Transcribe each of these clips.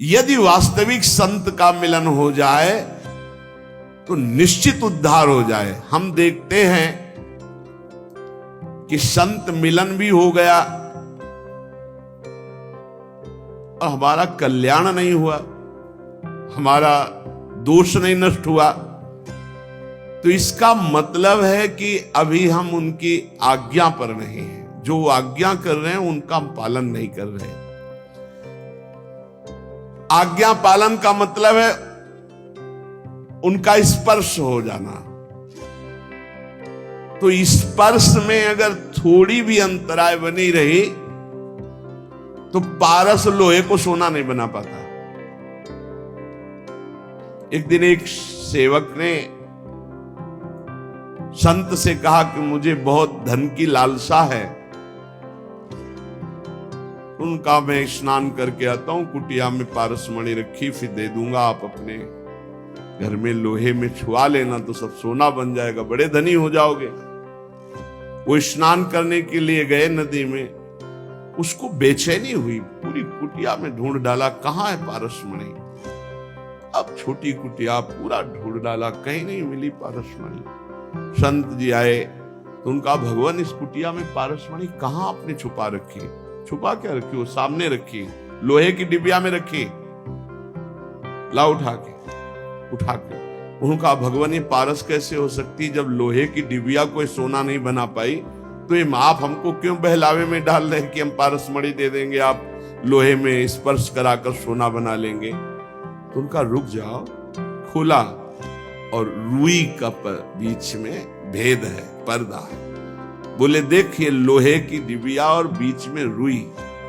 यदि वास्तविक संत का मिलन हो जाए तो निश्चित उद्धार हो जाए। हम देखते हैं कि संत मिलन भी हो गया और हमारा कल्याण नहीं हुआ, हमारा दोष नहीं नष्ट हुआ, तो इसका मतलब है कि अभी हम उनकी आज्ञा पर नहीं हैं। जो आज्ञा कर रहे हैं उनका हम पालन नहीं कर रहे। आज्ञा पालन का मतलब है उनका स्पर्श हो जाना। तो स्पर्श में अगर थोड़ी भी अंतराय बनी रही तो पारस लोहे को सोना नहीं बना पाता। एक दिन एक सेवक ने संत से कहा कि मुझे बहुत धन की लालसा है, उनका मैं स्नान करके आता हूं, कुटिया में पारस मणि रखी, फिर दे दूंगा, आप अपने घर में लोहे में छुआ लेना तो सब सोना बन जाएगा, बड़े धनी हो जाओगे। वो स्नान करने के लिए गए नदी में, उसको बेचैनी हुई, पूरी कुटिया में ढूंढ डाला, कहां है पारस मणि। अब छोटी कुटिया पूरा ढूंढ डाला, कहीं नहीं मिली पारस मणि। संत जी आए तो उनका, भगवान इस कुटिया में पारस मणि कहां आपने छुपा रखी। छुपा क्या रखी? वो सामने रखी, लोहे की डिबिया में रखी, ला उठा के। उनका, भगवान ये पारस कैसे हो सकती, जब लोहे की डिबिया कोई सोना नहीं बना पाई तो ये आप हमको क्यों बहलावे में डाल रहे हैं कि हम पारस मणि दे देंगे, आप लोहे में स्पर्श कराकर सोना बना लेंगे। तो उनका, रुक जाओ। खुला और रुई का बीच में भेद है, पर्दा है। बोले, देख ये लोहे की डिबिया और बीच में रुई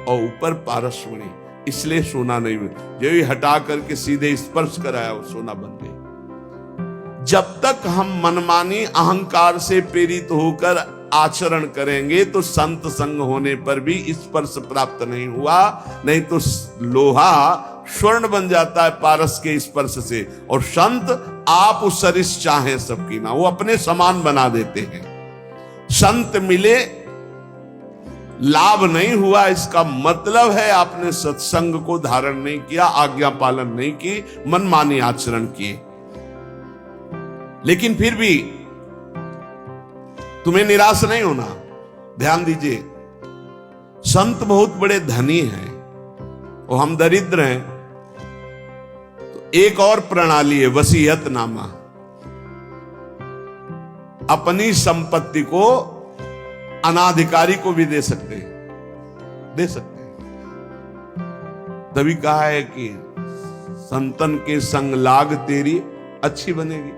और ऊपर पारस मणि, इसलिए सोना नहीं मिला। जो ही हटा करके सीधे स्पर्श कराया वो सोना बन गई। जब तक हम मनमानी अहंकार से प्रेरित होकर आचरण करेंगे तो संत संग होने पर भी स्पर्श प्राप्त नहीं हुआ। नहीं तो लोहा स्वर्ण बन जाता है पारस के स्पर्श से, और संत आप उस सरिस चाहे सबकी ना, वो अपने समान बना देते हैं। संत मिले, लाभ नहीं हुआ, इसका मतलब है आपने सत्संग को धारण नहीं किया, आज्ञा पालन नहीं की, मनमानी आचरण किए। लेकिन फिर भी तुम्हें निराश नहीं होना। ध्यान दीजिए, संत बहुत बड़े धनी हैं और हम दरिद्र हैं। तो एक और प्रणाली है, वसीयतनामा। अपनी संपत्ति को अनाधिकारी को भी दे सकते हैं, दे सकते हैं। तभी कहा है कि संतन के संग लाग तेरी अच्छी बनेगी।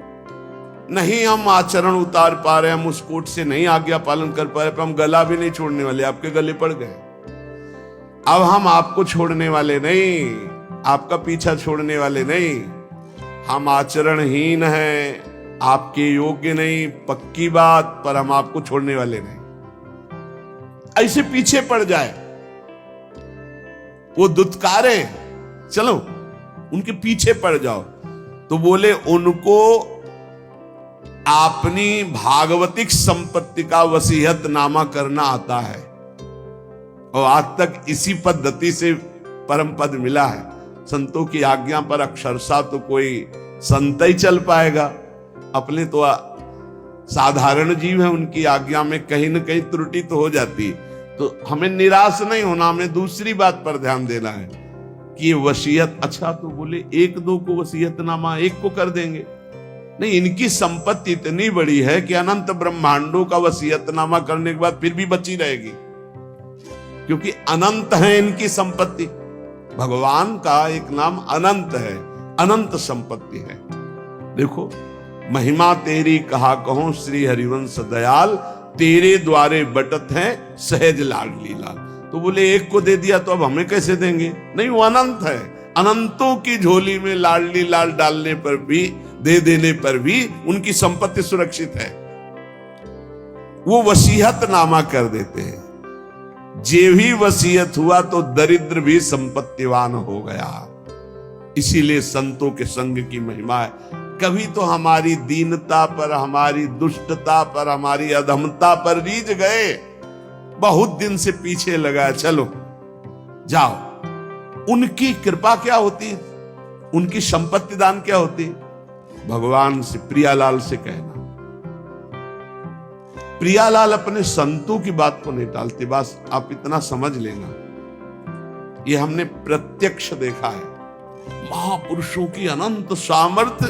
नहीं हम आचरण उतार पा रहे, हम उस कोट से नहीं आज्ञा पालन कर पा रहे, पर हम गला भी नहीं छोड़ने वाले, आपके गले पड़ गए। अब हम आपको छोड़ने वाले नहीं, आपका पीछा छोड़ने वाले नहीं। हम आचरणहीन हैं, आपके योग्य नहीं, पक्की बात, पर हम आपको छोड़ने वाले नहीं। ऐसे पीछे पड़ जाए, वो दुत्कारे, चलो उनके पीछे पड़ जाओ। तो बोले, उनको अपनी भागवतिक संपत्ति का वसीयतनामा करना आता है, और आज तक इसी पद्धति से परम पद मिला है। संतों की आज्ञा पर अक्षरशः तो कोई संत ही चल पाएगा। अपने तो साधारण जीव है, उनकी आज्ञा में कहीं न कहीं त्रुटि तो हो जाती। तो हमें निराश नहीं होना, हमें दूसरी बात पर ध्यान देना है कि ये वसीयत, अच्छा तो बोले एक दो को वसीयतनामा एक को कर देंगे, नहीं, इनकी संपत्ति इतनी बड़ी है कि अनंत ब्रह्मांडों का वसीयतनामा करने के बाद फिर भी बची रहेगी, क्योंकि अनंत है इनकी संपत्ति। भगवान का एक नाम अनंत है, अनंत संपत्ति है। देखो, महिमा तेरी कहा कहो श्री हरिवंश दयाल, तेरे द्वारे बटत है सहज लाडली लाल। तो बोले एक को दे दिया तो अब हमें कैसे देंगे? नहीं, वो अनंत है। अनंतों की झोली में लाडली लाल डालने पर भी, दे देने पर भी उनकी संपत्ति सुरक्षित है। वो वसीयतनामा कर देते हैं। जे भी वसीयत हुआ तो दरिद्र भी संपत्तिवान हो गया। इसीलिए संतों के संग की महिमा है। कभी तो हमारी दीनता पर, हमारी दुष्टता पर, हमारी अधमता पर रीझ गए, बहुत दिन से पीछे लगा, चलो जाओ उनकी कृपा क्या होती, उनकी संपत्ति दान क्या होती? भगवान से, प्रियालाल से कहना। प्रियालाल अपने संतों की बात को नहीं टालते। बस आप इतना समझ लेना, ये हमने प्रत्यक्ष देखा है। महापुरुषों की अनंत सामर्थ्य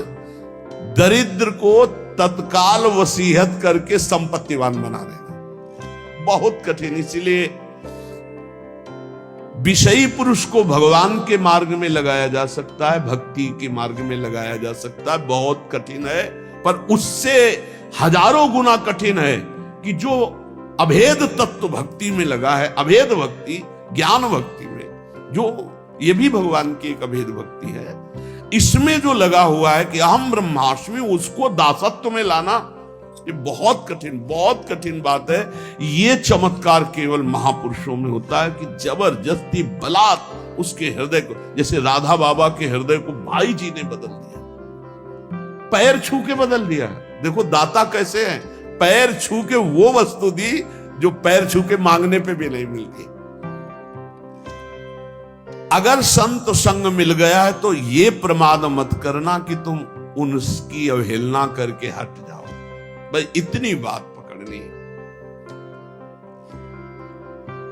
दरिद्र को तत्काल वसीयत करके संपत्तिवान बना देना बहुत कठिन। इसीलिए विषयी पुरुष को भगवान के मार्ग में लगाया जा सकता है, भक्ति के मार्ग में लगाया जा सकता है, बहुत कठिन है। पर उससे हजारों गुना कठिन है कि जो अभेद तत्व भक्ति में लगा है, अभेद भक्ति, ज्ञान भक्ति में, जो ये भी भगवान की एक अभेद भक्ति है, इसमें जो लगा हुआ है कि अहम ब्रह्मास्मि, उसको दासत्व में लाना, ये बहुत कठिन बात है। ये चमत्कार केवल महापुरुषों में होता है कि जबरदस्ती बलात् उसके हृदय को, जैसे राधा बाबा के हृदय को भाई जी ने बदल दिया, पैर छू के बदल दिया। देखो दाता कैसे हैं, पैर छू के वो वस्तु दी जो पैर छू के मांगने पे भी नहीं मिलती। अगर संत संग मिल गया है तो ये प्रमाद मत करना कि तुम उनकी अवहेलना करके हट जाओ। भाई इतनी बात पकड़नी है।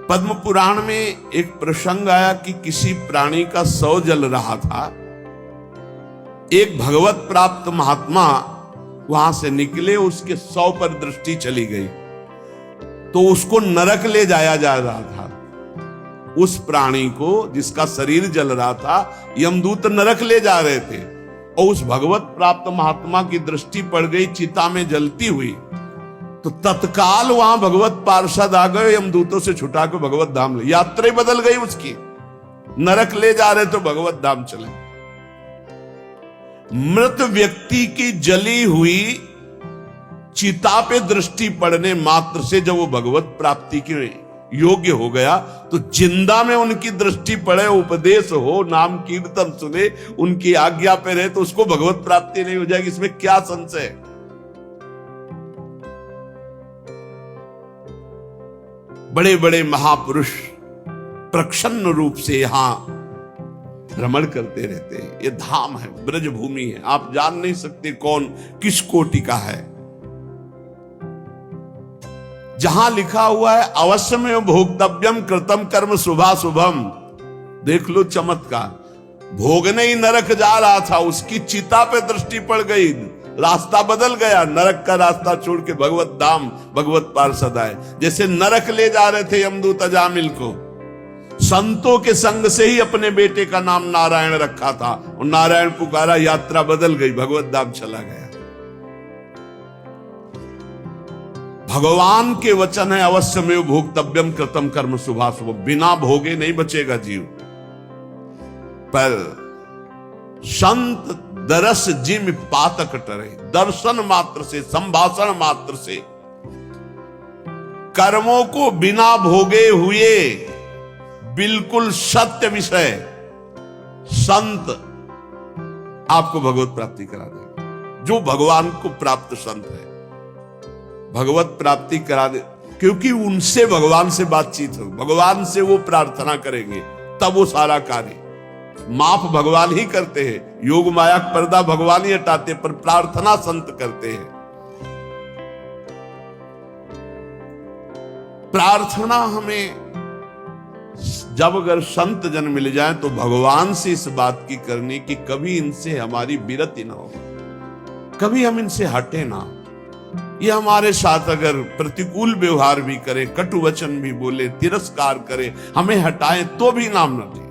पद्म पुराण में एक प्रसंग आया कि किसी प्राणी का शव जल रहा था। एक भगवत प्राप्त महात्मा वहां से निकले, उसके शव पर दृष्टि चली गई तो उसको नरक ले जाया जा रहा था। उस प्राणी को, जिसका शरीर जल रहा था, यमदूत नरक ले जा रहे थे और उस भगवत प्राप्त महात्मा की दृष्टि पड़ गई चिता में जलती हुई, तो तत्काल वहां भगवत पार्षद आ गए, यमदूतों से छुटा के भगवत धाम ले। यात्रा बदल गई उसकी, नरक ले जा रहे तो भगवत धाम चले। मृत व्यक्ति की जली हुई चिता पे दृष्टि पड़ने मात्र से जब वो भगवत प्राप्ति के योग्य हो गया, तो जिंदा में उनकी दृष्टि पड़े, उपदेश हो, नाम कीर्तन सुने, उनकी आज्ञा पे रहे, तो उसको भगवत प्राप्ति नहीं हो जाएगी, इसमें क्या संशय है? बड़े बड़े महापुरुष प्रसन्न रूप से यहां भ्रमण करते रहते हैं। ये धाम है, ब्रजभूमि है, आप जान नहीं सकते कौन किस कोटि का है। जहां लिखा हुआ है अवश्यमेव भोक्तव्यम कृतम कर्म शुभाशुभम, देख लो चमत्कार। भोगने ही नरक जा रहा था, उसकी चिता पे दृष्टि पड़ गई, रास्ता बदल गया, नरक का रास्ता छोड़ के भगवत धाम, भगवत पार्षद आए। जैसे नरक ले जा रहे थे यमदूत अजामिल को, संतों के संग से ही अपने बेटे का नाम नारायण रखा था, और नारायण पुकारा, यात्रा बदल गई, भगवत धाम चला गया। भगवान के वचन है अवश्यमेव भोक्तव्यम कृतम कर्म शुभाशुभ, बिना भोगे नहीं बचेगा जीव। पर संत दरस जिम पातक टरे, दर्शन मात्र से, संभाषण मात्र से, कर्मों को बिना भोगे हुए बिल्कुल सत्य विषय संत आपको भगवत प्राप्ति करा देगा। जो भगवान को प्राप्त संत है भगवत प्राप्ति करा दे, क्योंकि उनसे भगवान से बातचीत हो, भगवान से वो प्रार्थना करेंगे, तब वो सारा कार्य माफ भगवान ही करते हैं। योग माया पर्दा भगवान ही हटाते, पर प्रार्थना संत करते हैं। प्रार्थना हमें जब अगर संत जन मिल जाए तो भगवान से इस बात की करनी कि कभी इनसे हमारी विरति ना हो, कभी हम इनसे हटे ना। ये हमारे साथ अगर प्रतिकूल व्यवहार भी करे, कटु वचन भी बोले, तिरस्कार करे, हमें हटाए तो भी नाम न दे,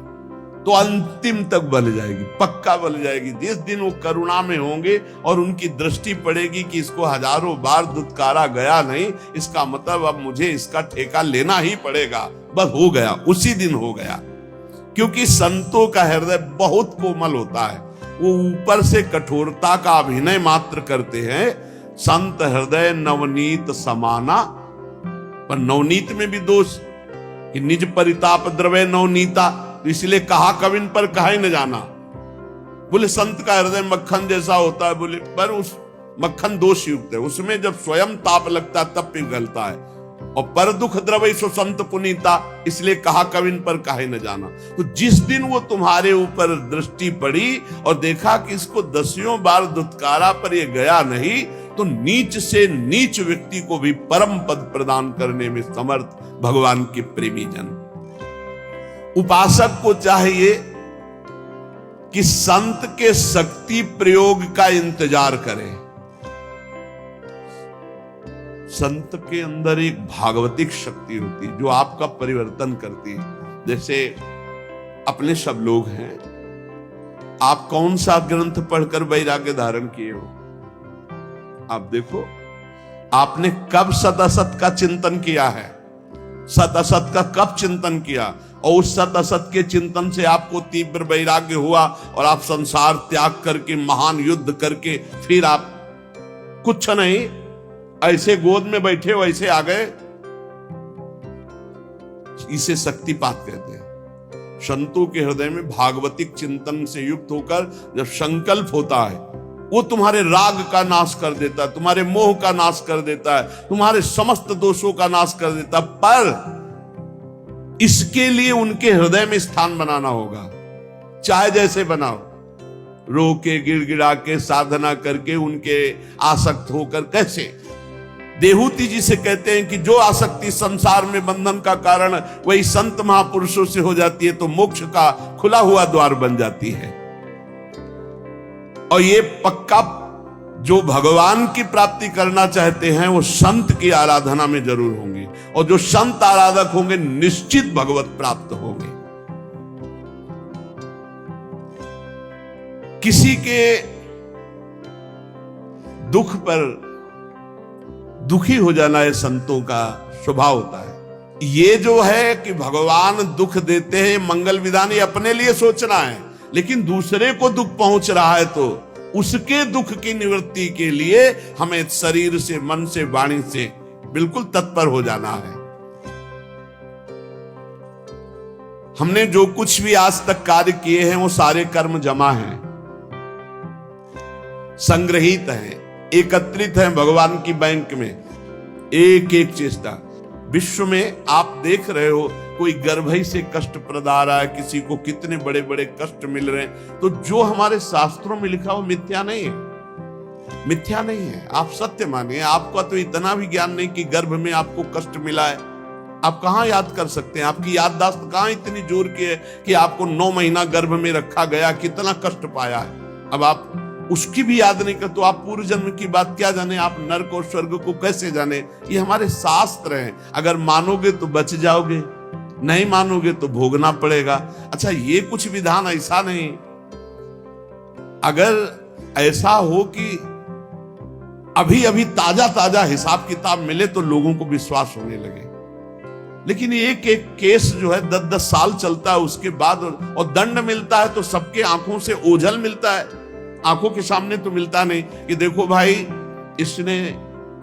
तो अंतिम तक बल जाएगी, पक्का बल जाएगी। जिस दिन वो करुणा में होंगे और उनकी दृष्टि पड़ेगी कि इसको हजारों बार दुत्कारा गया नहीं, इसका मतलब अब मुझे इसका ठेका लेना ही पड़ेगा, बस हो गया, उसी दिन हो गया। क्योंकि संतों का हृदय बहुत कोमल होता है, वो ऊपर से कठोरता का अभिनय मात्र करते हैं। संत हृदय नवनीत समाना, पर नवनीत में भी दोष कि निज परिताप द्रव्य नवनीता, तो इसलिए कहा कविन पर कहा ही न जाना। बोले संत का हृदय मक्खन जैसा होता है, बोले पर उस मक्खन दोष युक्त है, उसमें जब स्वयं ताप लगता है तब पिघलता है, और पर दुख द्रवै सो संत पुनीता, इसलिए कहा कविन पर काहे न जाना। तो जिस दिन वो तुम्हारे ऊपर दृष्टि पड़ी और देखा कि इसको 10 बार दुत्कारा पर ये गया नहीं, तो नीच से नीच व्यक्ति को भी परम पद प्रदान करने में समर्थ भगवान के प्रेमी जन। उपासक को चाहिए कि संत के शक्ति प्रयोग का इंतजार करें। संत के अंदर एक भागवतिक शक्ति होती है जो आपका परिवर्तन करती है। जैसे अपने सब लोग हैं, आप कौन सा ग्रंथ पढ़कर वैराग्य धारण किए हो? आप देखो, आपने कब सत असत का चिंतन किया है? सत असत का कब चिंतन किया? और उस सत असत के चिंतन से आपको तीव्र वैराग्य हुआ और आप संसार त्याग करके महान युद्ध करके फिर आप कुछ नहीं, ऐसे गोद में बैठे हो, ऐसे आ गए। इसे शक्तिपात कहते हैं। संतों के हृदय में भागवतिक चिंतन से युक्त होकर जब संकल्प होता है, वो तुम्हारे राग का नाश कर देता है, तुम्हारे मोह का नाश कर देता है, तुम्हारे समस्त दोषों का नाश कर देता है। पर इसके लिए उनके हृदय में स्थान बनाना होगा, चाहे जैसे बनाओ, रो के गिड़गिड़ा के साधना करके उनके आसक्त होकर। कैसे? देहूती जी से कहते हैं कि जो आसक्ति संसार में बंधन का कारण वही संत महापुरुषों से हो जाती है तो मोक्ष का खुला हुआ द्वार बन जाती है। और ये पक्का जो भगवान की प्राप्ति करना चाहते हैं वो संत की आराधना में जरूर होंगे, और जो संत आराधक होंगे निश्चित भगवत प्राप्त होंगे। किसी के दुख पर दुखी हो जाना ये संतों का स्वभाव होता है। ये जो है कि भगवान दुख देते हैं, मंगल विधान, ये अपने लिए सोचना है, लेकिन दूसरे को दुख पहुंच रहा है तो उसके दुख की निवृत्ति के लिए हमें शरीर से, मन से, वाणी से बिल्कुल तत्पर हो जाना है। हमने जो कुछ भी आज तक कार्य किए हैं वो सारे कर्म जमा हैं, संग्रहित हैं, एकत्रित हैं भगवान की बैंक में। एक एक चेष्टा विश्व में आप देख रहे हो, कोई गर्भ ही से कष्ट प्रदा आ रहा है, किसी को कितने बड़े बड़े कष्ट मिल रहे हैं। तो जो हमारे शास्त्रों में लिखा वो मिथ्या नहीं है, मिथ्या नहीं है, आप सत्य मानिए। आपका तो इतना भी ज्ञान नहीं कि गर्भ में आपको कष्ट मिला है, आप कहां याद कर सकते हैं? आपकी याददाश्त कहां इतनी जोर की है कि आपको 9 महीना गर्भ में रखा गया, कितना कष्ट पाया है। अब आप उसकी भी याद नहीं कर तो आप पूर्व जन्म की बात क्या जाने, आप नरक और स्वर्ग को कैसे जाने? ये हमारे शास्त्र हैं, अगर मानोगे तो बच जाओगे, नहीं मानोगे तो भोगना पड़ेगा। अच्छा, ये कुछ विधान ऐसा नहीं, अगर ऐसा हो कि अभी अभी ताजा ताजा हिसाब किताब मिले तो लोगों को विश्वास होने लगे, लेकिन एक एक केस जो है 10-10 साल चलता है, उसके बाद और दंड मिलता है तो सबके आंखों से ओझल मिलता है, आंखों के सामने तो मिलता नहीं कि देखो भाई इसने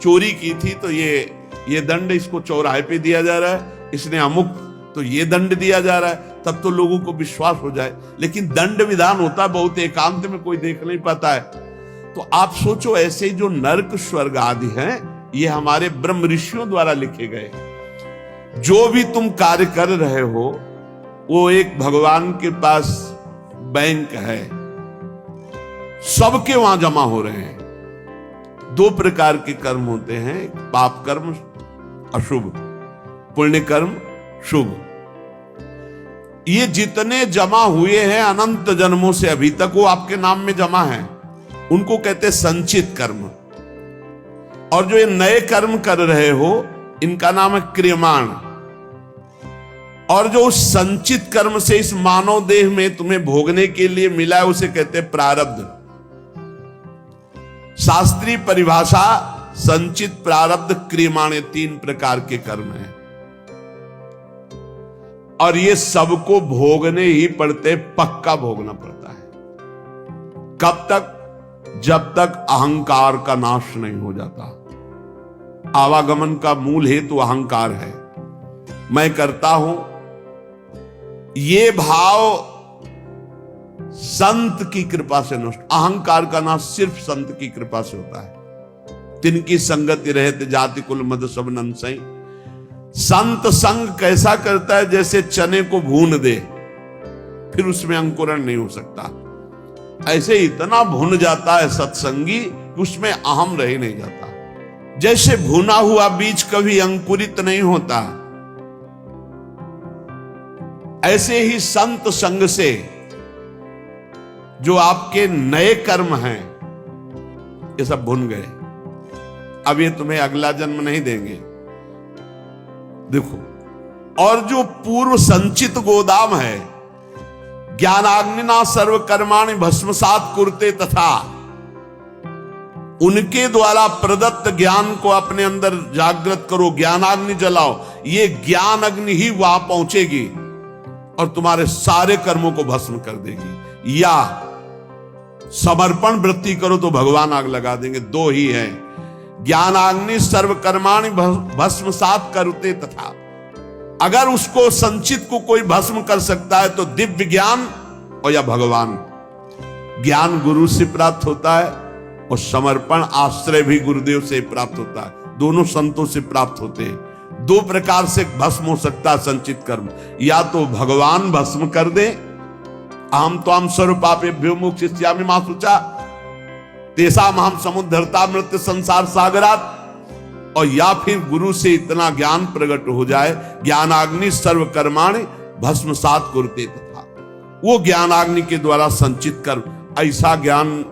चोरी की थी तो ये दंड इसको चौराहे पे दिया जा रहा है, इसने अमुक तो ये दंड दिया जा रहा है, तब तो लोगों को विश्वास हो जाए। लेकिन दंड विधान होता है बहुत एकांत में, कोई देख नहीं पाता है। तो आप सोचो, ऐसे जो नरक स्वर्ग आदि हैं ये हमारे ब्रह्म ऋषियों द्वारा लिखे गए। जो भी तुम कार्य कर रहे हो वो एक भगवान के पास बैंक है, सबके वहां जमा हो रहे हैं। 2 प्रकार के कर्म होते हैं, पाप कर्म अशुभ, पुण्य कर्म शुभ। ये जितने जमा हुए हैं अनंत जन्मों से अभी तक, वो आपके नाम में जमा है, उनको कहते हैं संचित कर्म। और जो ये नए कर्म कर रहे हो इनका नाम है क्रियमाण। और जो उस संचित कर्म से इस मानव देह में तुम्हें भोगने के लिए मिला है उसे कहते हैं प्रारब्ध। शास्त्रीय परिभाषा संचित, प्रारब्ध, क्रियमाण, 3 प्रकार के कर्म हैं। और ये सबको भोगने ही पड़ते, पक्का भोगना पड़ता है। कब तक? जब तक अहंकार का नाश नहीं हो जाता। आवागमन का मूल हेतु अहंकार है, मैं करता हूं, ये भाव संत की कृपा से नष्ट। अहंकार का नाश सिर्फ संत की कृपा से होता है। तिनकी संगति रहते जाति कुल मद सब नंसई। संत संग कैसा करता है, जैसे चने को भून दे, फिर उसमें अंकुरण नहीं हो सकता। ऐसे इतना भुन जाता है सत्संगी कि उसमें अहम रह नहीं जाता। जैसे भुना हुआ बीज कभी अंकुरित नहीं होता, ऐसे ही संत संग से जो आपके नए कर्म हैं ये सब भुन गए, अब ये तुम्हें अगला जन्म नहीं देंगे। देखो, और जो पूर्व संचित गोदाम है, ज्ञानाग्निना सर्व कर्माणि भस्मसात कुरुते, तथा उनके द्वारा प्रदत्त ज्ञान को अपने अंदर जागृत करो, ज्ञानाग्नि जलाओ, ये ज्ञान अग्नि ही वहां पहुंचेगी और तुम्हारे सारे कर्मों को भस्म कर देगी। या समर्पण वृत्ति करो तो भगवान आग लगा देंगे, दो ही है। ज्ञानाग्नि सर्व कर्माणि भस्मसात कुरुते, तथा अगर उसको संचित को कोई भस्म कर सकता है तो दिव्य ज्ञान और या भगवान। ज्ञान गुरु से प्राप्त होता है और समर्पण आश्रय भी गुरुदेव से प्राप्त होता है, दोनों संतों से प्राप्त होते हैं। दो प्रकार से भस्म हो सकता है संचित कर्म, या तो भगवान भस्म कर दे, अहम त्वाम सर्वपापेभ्यो मोक्षयिष्यामि मा शुचा तेषाम् अहम समुद्धरता मृत्यु संसार सागरात, और या फिर गुरु से इतना ज्ञान प्रकट हो जाए, ज्ञानाग्नि सर्व कर्माणि भस्मसात कुरुते, तथा वो ज्ञानाग्नि के द्वारा संचित कर्म। ऐसा ज्ञान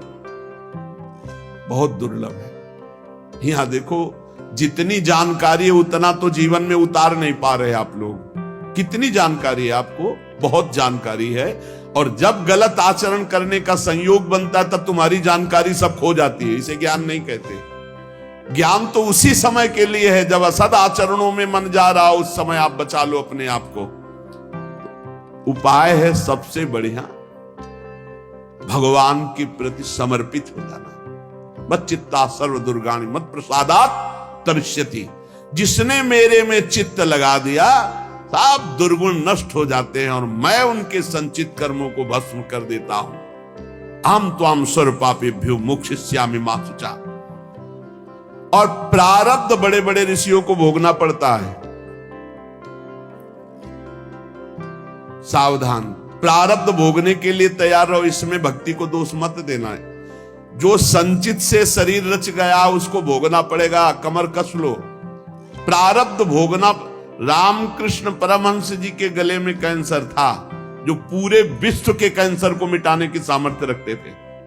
बहुत दुर्लभ है। यहां देखो, जितनी जानकारी है उतना तो जीवन में उतार नहीं पा रहे आप लोग। कितनी जानकारी है आपको, बहुत जानकारी है, और जब गलत आचरण करने का संयोग बनता है तब तुम्हारी जानकारी सब खो जाती है। इसे ज्ञान नहीं कहते। ज्ञान तो उसी समय के लिए है जब असद आचरणों में मन जा रहा हो, उस समय आप बचा लो अपने आप को। उपाय है सबसे बढ़िया, भगवान के प्रति समर्पित हो जाना। मत चित्ता सर्व दुर्गाणि मत प्रसादात तरिष्यति। जिसने मेरे में चित्त लगा दिया, सब दुर्गुण नष्ट हो जाते हैं और मैं उनके संचित कर्मों को भस्म कर देता हूं। अहम त्वाम सर्वपापेभ्यो मोक्षयिष्यामि मा शुचा। और प्रारब्ध बड़े बड़े ऋषियों को भोगना पड़ता है। सावधान, प्रारब्ध भोगने के लिए तैयार रहो, इसमें भक्ति को दोष मत देना है। जो संचित से शरीर रच गया उसको भोगना पड़ेगा, कमर कस लो। प्रारब्ध भोगना। रामकृष्ण परमहंस जी के गले में कैंसर था, जो पूरे विश्व के कैंसर को मिटाने की सामर्थ्य रखते थे।